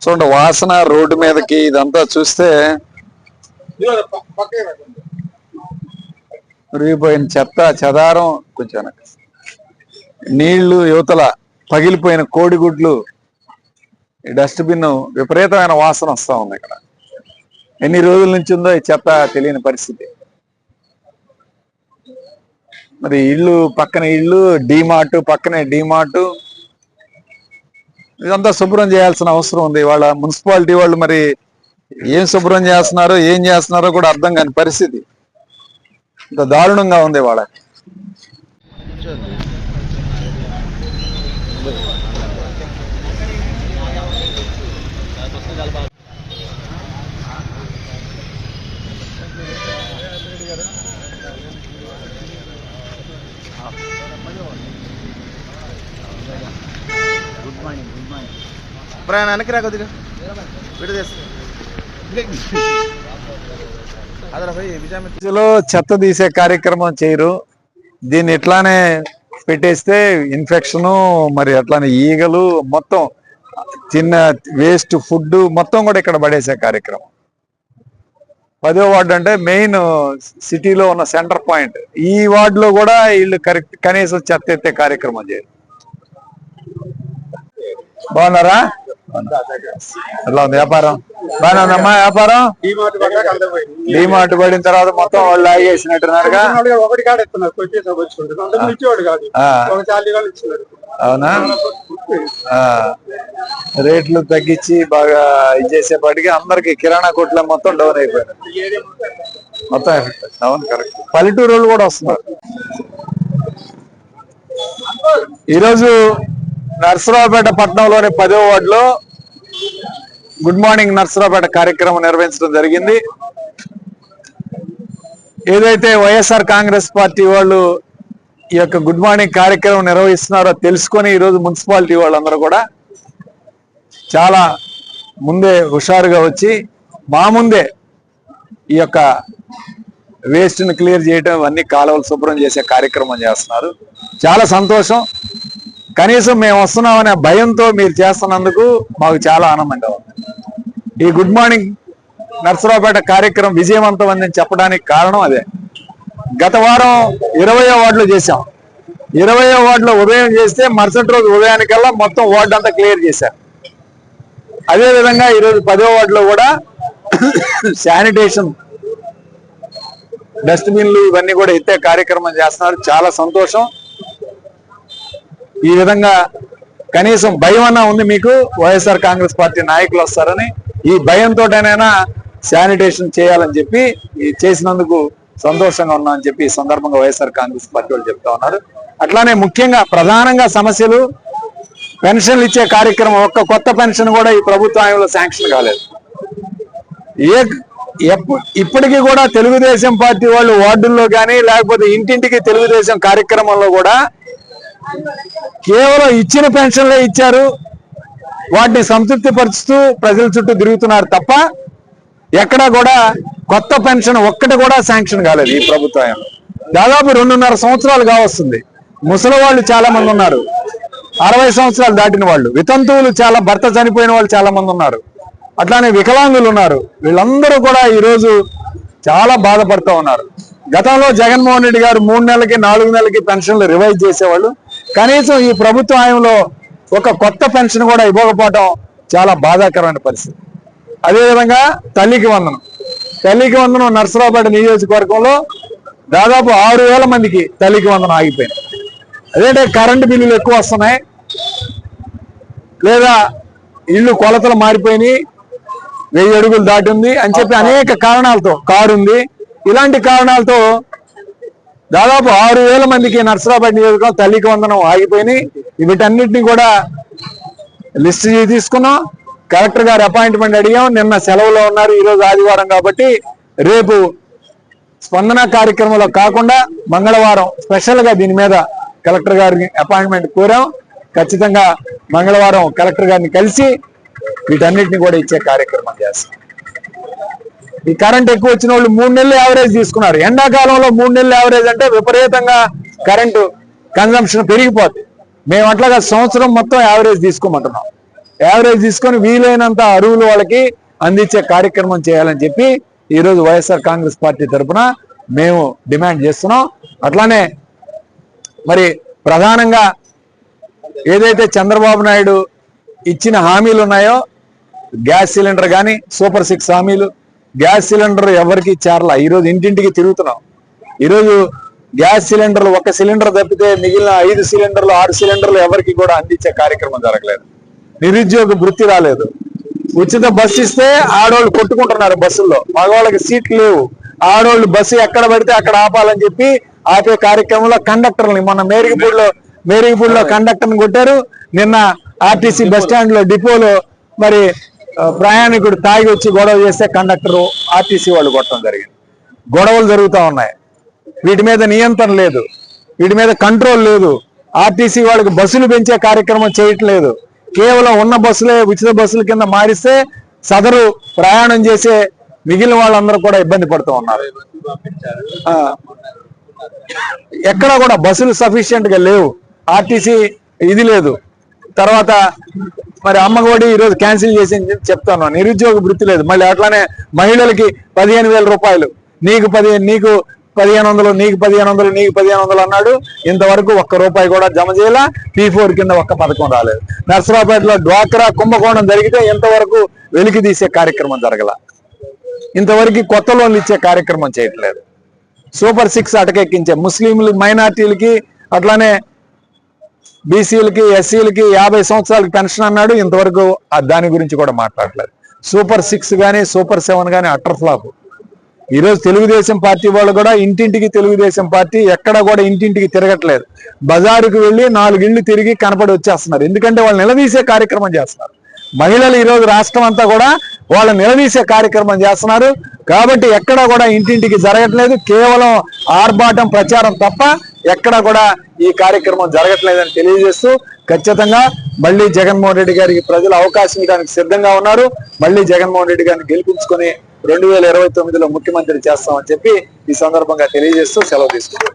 చూడండి వాసన రోడ్డు మీదకి ఇదంతా చూస్తే మురిగిపోయిన చెత్త చెదారం, కొంచెం నీళ్లు, యువతల పగిలిపోయిన కోడిగుడ్లు, డస్ట్బిన్, విపరీతమైన వాసన వస్తా ఉంది. ఇక్కడ ఎన్ని రోజుల నుంచి ఉందో ఈ చెత్త తెలియని పరిస్థితి. మరి ఇల్లు పక్కన ఇల్లు, డీమార్ట్ పక్కనే డీమార్ట్, ఇదంతా శుభ్రం చేయాల్సిన అవసరం ఉంది. వాళ్ళ మున్సిపాలిటీ వాళ్ళు మరి ఏం శుభ్రం చేస్తున్నారో ఏం చేస్తున్నారో కూడా అర్థం కాని పరిస్థితి. ఇంత దారుణంగా ఉంది వాళ్ళ. వెనక్కి రా కొద్దిగా చెత్త తీసే కార్యక్రమం చేయరు. దీన్ని ఇట్లానే పెట్టేస్తే ఇన్ఫెక్షను, మరి అట్లానే ఈగలు, మొత్తం చిన్న వేస్ట్ ఫుడ్ మొత్తం కూడా ఇక్కడ పడేసే కార్యక్రమం. 10వ వార్డు అంటే మెయిన్ సిటీలో ఉన్న సెంటర్ పాయింట్. ఈ వార్డులో కూడా వీళ్ళు కనీసం చెత్త ఎత్తే కార్యక్రమం చేయరు. బాగున్నారా? ఎలా ఉంది వ్యాపారం? బాగా ఉందమ్మా వ్యాపారం? డీమార్ట్ పడిన తర్వాత మొత్తం వాళ్ళు లాగేసినట్టున్నారుగా. అవునా? రేట్లు తగ్గించి బాగా ఇది చేసేపాటికి అందరికి కిరాణా కొట్ల మొత్తం డౌన్ అయిపోయారు. మొత్తం ఎఫెక్ట్. అవును, కరెక్ట్. పల్లెటూరు వాళ్ళు కూడా వస్తున్నారు. ఈరోజు నర్సరావుపేట పట్టణంలోని 10వ వార్డులో గుడ్ మార్నింగ్ నర్సరావుపేట కార్యక్రమం నిర్వహించడం జరిగింది. ఏదైతే వైఎస్ఆర్ కాంగ్రెస్ పార్టీ వాళ్ళు ఈ యొక్క గుడ్ మార్నింగ్ కార్యక్రమం నిర్వహిస్తున్నారో తెలుసుకొని ఈరోజు మున్సిపాలిటీ వాళ్ళందరూ కూడా చాలా ముందే హుషారుగా వచ్చి మా ముందే ఈ యొక్క వేస్ట్ని క్లియర్ చేయడం, అన్ని కాలువలు శుభ్రం చేసే కార్యక్రమం చేస్తున్నారు. చాలా సంతోషం. కనీసం మేము వస్తున్నామనే భయంతో మీరు చేస్తున్నందుకు మాకు చాలా ఆనందంగా ఉంది. ఈ గుడ్ మార్నింగ్ నర్సరావుపేట కార్యక్రమం విజయవంతం అని చెప్పడానికి కారణం అదే. గత వారం 20వ వార్డులో చేశాం. 20వ వార్డులో ఉదయం చేస్తే మరుసటి రోజు ఉదయానికల్లా మొత్తం వార్డు అంతా క్లియర్ చేశారు. అదేవిధంగా ఈరోజు 10వ వార్డులో కూడా శానిటేషన్, డస్ట్బిన్లు ఇవన్నీ కూడా ఎత్తే కార్యక్రమం చేస్తున్నారు. చాలా సంతోషం. ఈ విధంగా కనీసం భయం అన్నా ఉంది మీకు, వైఎస్ఆర్ కాంగ్రెస్ పార్టీ నాయకులు వస్తారని. ఈ భయంతోటైనా శానిటేషన్ చేయాలని చెప్పి చేసినందుకు సంతోషంగా ఉన్నా అని చెప్పి ఈ సందర్భంగా వైఎస్ఆర్ కాంగ్రెస్ పార్టీ వాళ్ళు చెప్తా ఉన్నారు. అట్లానే ముఖ్యంగా ప్రధానంగా సమస్యలు పెన్షన్లు ఇచ్చే కార్యక్రమం, ఒక్క కొత్త పెన్షన్ కూడా ఈ ప్రభుత్వంలో శాంక్షన్ కాలేదు. ఇప్పటికీ కూడా తెలుగుదేశం పార్టీ వాళ్ళు వార్డుల్లో కానీ లేకపోతే ఇంటింటికి తెలుగుదేశం కార్యక్రమంలో కూడా కేవలం ఇచ్చిన పెన్షన్లే ఇచ్చారు. వాటిని సంతృప్తి పరుస్తూ ప్రజల చుట్టూ తిరుగుతున్నారు తప్ప ఎక్కడా కూడా కొత్త పెన్షన్ ఒక్కటి కూడా శాంక్షన్ కాలేదు ఈ ప్రభుత్వం. దాదాపు 2.5 సంవత్సరాలు కావస్తుంది. ముసలి వాళ్ళు చాలా మంది ఉన్నారు, 60 సంవత్సరాలు దాటిన వాళ్ళు, వితంతువులు చాలా, భర్త చనిపోయిన వాళ్ళు చాలా మంది ఉన్నారు, అట్లానే వికలాంగులు ఉన్నారు. వీళ్ళందరూ కూడా ఈరోజు చాలా బాధపడుతూ ఉన్నారు. గతంలో జగన్మోహన్ రెడ్డి గారు 3 నెలలకి 4 నెలలకి పెన్షన్లు రివైజ్ చేసేవాళ్ళు. కనీసం ఈ ప్రభుత్వ హయాంలో ఒక కొత్త పెన్షన్ కూడా ఇవ్వకపోవడం చాలా బాధాకరమైన పరిస్థితి. అదేవిధంగా తల్లికి వందనం నర్సరావుపేట నియోజకవర్గంలో దాదాపు 6,000 మందికి తల్లికి వందనం ఆగిపోయింది. అదేంటే కరెంటు బిల్లులు ఎక్కువ వస్తున్నాయి, లేదా ఇళ్ళు కొలతలు మారిపోయినాయి, 1000 అడుగులు దాటింది అని చెప్పి అనేక కారణాలతో కారు ఉంది. ఇలాంటి కారణాలతో దాదాపు 6000 మందికి నర్సరావుపేట నియోజకవర్గం తల్లికి వందనం ఆగిపోయినాయి. వీటన్నిటిని కూడా లిస్ట్ తీసుకున్నాం. కలెక్టర్ గారు అపాయింట్మెంట్ అడిగాం. నిన్న సెలవులో ఉన్నారు, ఈరోజు ఆదివారం కాబట్టి రేపు స్పందన కార్యక్రమంలో కాకుండా మంగళవారం స్పెషల్ గా దీని మీద కలెక్టర్ గారికి అపాయింట్మెంట్ కోరాం. ఖచ్చితంగా మంగళవారం కలెక్టర్ గారిని కలిసి వీటన్నిటిని కూడా ఇచ్చే కార్యక్రమం చేస్తాం. ఈ కరెంట్ ఎక్కువ వచ్చిన వాళ్ళు 3 నెలలు యావరేజ్ తీసుకున్నారు. ఎండాకాలంలో 3 నెలలు యావరేజ్ అంటే విపరీతంగా కరెంటు కన్జంప్షన్ పెరిగిపోతుంది. మేము అట్లాగా సంవత్సరం మొత్తం యావరేజ్ తీసుకోమంటున్నాం. యావరేజ్ తీసుకొని వీలైనంత అరువులు వాళ్ళకి అందించే కార్యక్రమం చేయాలని చెప్పి ఈరోజు వైఎస్ఆర్ కాంగ్రెస్ పార్టీ తరఫున మేము డిమాండ్ చేస్తున్నాం. అట్లానే మరి ప్రధానంగా ఏదైతే చంద్రబాబు నాయుడు ఇచ్చిన హామీలు ఉన్నాయో, గ్యాస్ సిలిండర్ కానీ సూపర్ 6 హామీలు, గ్యాస్ సిలిండర్ ఎవరికి చేరలా. ఈరోజు ఇంటింటికి తిరుగుతున్నాం. ఈరోజు గ్యాస్ సిలిండర్లు 1 సిలిండర్ తప్పితే మిగిలిన 5 సిలిండర్లు 6 సిలిండర్లు ఎవరికి కూడా అందించే కార్యక్రమం జరగలేదు. నిరుద్యోగ వృత్తి రాలేదు. ఉచిత బస్సు ఇస్తే ఆడవాళ్ళు కొట్టుకుంటున్నారు బస్సుల్లో, మగవాళ్ళకి సీట్లు లేవు. ఆడవాళ్ళు బస్సు ఎక్కడ పడితే అక్కడ ఆపాలని చెప్పి ఆపే కార్యక్రమంలో కండక్టర్ని మొన్న మేరీపూడిలో కండక్టర్ని కొట్టారు. నిన్న ఆర్టీసీ బస్ స్టాండ్ లో డిపోలో మరి ప్రయాణికుడు తాగి వచ్చి గొడవ చేస్తే కండక్టరు ఆర్టీసీ వాళ్ళు కొట్టడం జరిగింది. గొడవలు జరుగుతూ ఉన్నాయి. వీటి మీద నియంత్రణ లేదు, వీటి మీద కంట్రోల్ లేదు. ఆర్టీసీ వాళ్ళకి బస్సులు పెంచే కార్యక్రమం చేయట్లేదు. కేవలం ఉన్న బస్సులే ఉచిత బస్సుల కింద మారిస్తే సదరు ప్రయాణం చేసే మిగిలిన వాళ్ళందరూ కూడా ఇబ్బంది పడుతూ ఉన్నారు. ఎక్కడా కూడా బస్సులు సఫిషియెంట్ గా లేవు. ఆర్టీసీ ఇది లేదు. తర్వాత మరి అమ్మఒడి ఈరోజు క్యాన్సిల్ చేసి చెప్తాను. నిరుద్యోగ వృత్తి లేదు. మళ్ళీ అట్లానే మహిళలకి 15,000 రూపాయలు, నీకు 1500, నీకు 1500 అన్నాడు. ఇంతవరకు 1 రూపాయి కూడా జమ చేయాల. P4 కింద 1 పథకం రాలేదు. నర్సరావుపేటలో డ్వాక్రా కుంభకోణం జరిగితే ఇంతవరకు వెలికి తీసే కార్యక్రమం జరగల. ఇంతవరకు కొత్త లోన్లు ఇచ్చే కార్యక్రమం చేయట్లేదు. సూపర్ 6 అటకెక్కించే ముస్లింలు, మైనార్టీలకి, అట్లానే బీసీలకి, ఎస్సీలకి 50 సంవత్సరాలకి పెన్షన్ అన్నాడు. ఇంతవరకు దాని గురించి కూడా మాట్లాడలేదు. సూపర్ 6 కానీ సూపర్ 7 కానీ అటర్ ఫ్లాప్. ఈరోజు తెలుగుదేశం పార్టీ వాళ్ళు కూడా ఇంటింటికి తెలుగుదేశం పార్టీ ఎక్కడ కూడా ఇంటింటికి తిరగట్లేదు. బజారుకు వెళ్ళి 4 ఇళ్ళు తిరిగి కనపడి వచ్చేస్తున్నారు. ఎందుకంటే వాళ్ళు నిలదీసే కార్యక్రమం చేస్తున్నారు. మహిళలు ఈరోజు రాష్ట్రం అంతా కూడా వాళ్ళు నిలదీసే కార్యక్రమం చేస్తున్నారు. కాబట్టి ఎక్కడా కూడా ఇంటింటికి జరగట్లేదు. కేవలం ఆర్భాటం ప్రచారం తప్ప ఎక్కడా కూడా ఈ కార్యక్రమం జరగట్లేదని తెలియజేస్తూ ఖచ్చితంగా మళ్ళీ జగన్మోహన్ రెడ్డి గారికి ప్రజలు అవకాశం ఇవ్వడానికి సిద్ధంగా ఉన్నారు. మళ్ళీ జగన్మోహన్ రెడ్డి గారిని గెలిపించుకొని 2029లో ముఖ్యమంత్రి చేస్తామని చెప్పి ఈ సందర్భంగా తెలియజేస్తూ సెలవు తీసుకుంటాం.